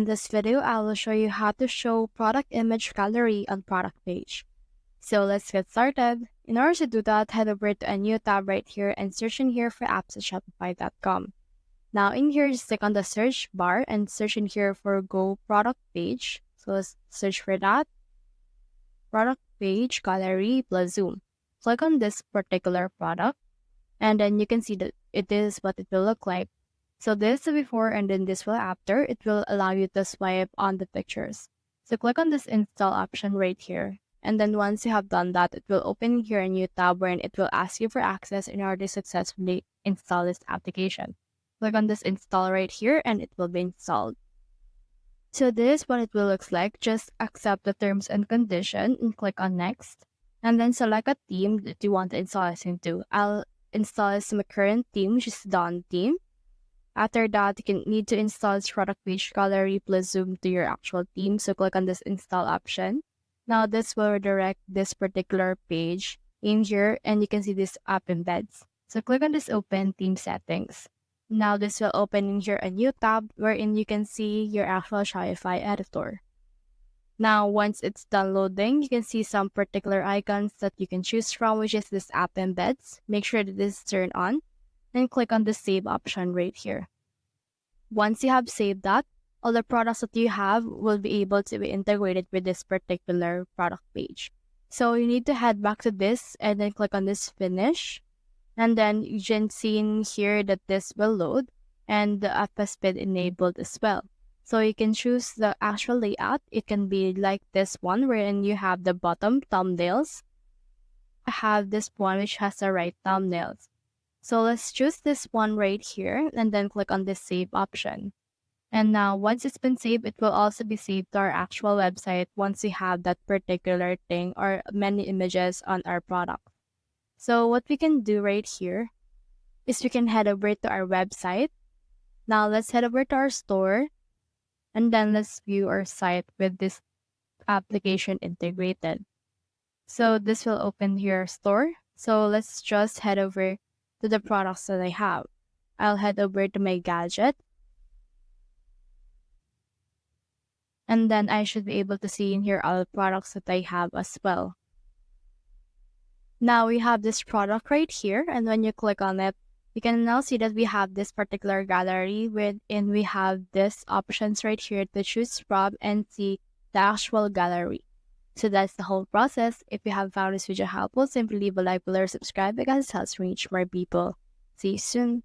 In this video, I will show you how to show product image gallery on product page. So let's get started. In order to do that, head over to a new tab right here and search in here for apps at shopify.com. Now in here, just click on the search bar and search in here for Go Product Page. So let's search for that. Product Page Gallery plus Zoom. Click on this particular product and then you can see that it is what it will look like. So this is before and then this will after. It will allow you to swipe on the pictures. So click on this install option right here. And then once you have done that, it will open here a new tab wherein it will ask you for access in order to successfully install this application. Click on this install right here and it will be installed. So this is what it will look like. Just accept the terms and condition and click on next. And then select a theme that you want to install this into. I'll install this to my current theme, which is Dawn theme. After that, you can need to install this product page gallery plus Zoom to your actual theme. So click on this install option. Now this will redirect this particular page in here and you can see this app embeds. So click on this open theme settings. Now this will open in here a new tab wherein you can see your actual Shopify editor. Now once it's done loading, you can see some particular icons that you can choose from, which is this app embeds. Make sure that this is turned on. Then click on the save option right here. Once you have saved that, all the products that you have will be able to be integrated with this particular product page. So you need to head back to this and then click on this finish. And then you can see in here that this will load and the app has been enabled as well. So you can choose the actual layout. It can be like this one wherein you have the bottom thumbnails. I have this one which has the right thumbnails. So let's choose this one right here and then click on this save option. And now once it's been saved, it will also be saved to our actual website once we have that particular thing or many images on our product. So what we can do right here is we can head over to our website. Now let's head over to our store and then let's view our site with this application integrated. So this will open here store. So let's just head over to the products that I have. I'll head over to my gadget. And then I should be able to see in here all the products that I have as well. Now we have this product right here. And when you click on it, you can now see that we have this particular gallery wherein we have these options right here to choose from and see the actual gallery. So that's the whole process. If you have found this video helpful, simply leave a like below or subscribe because it helps reach more people. See you soon.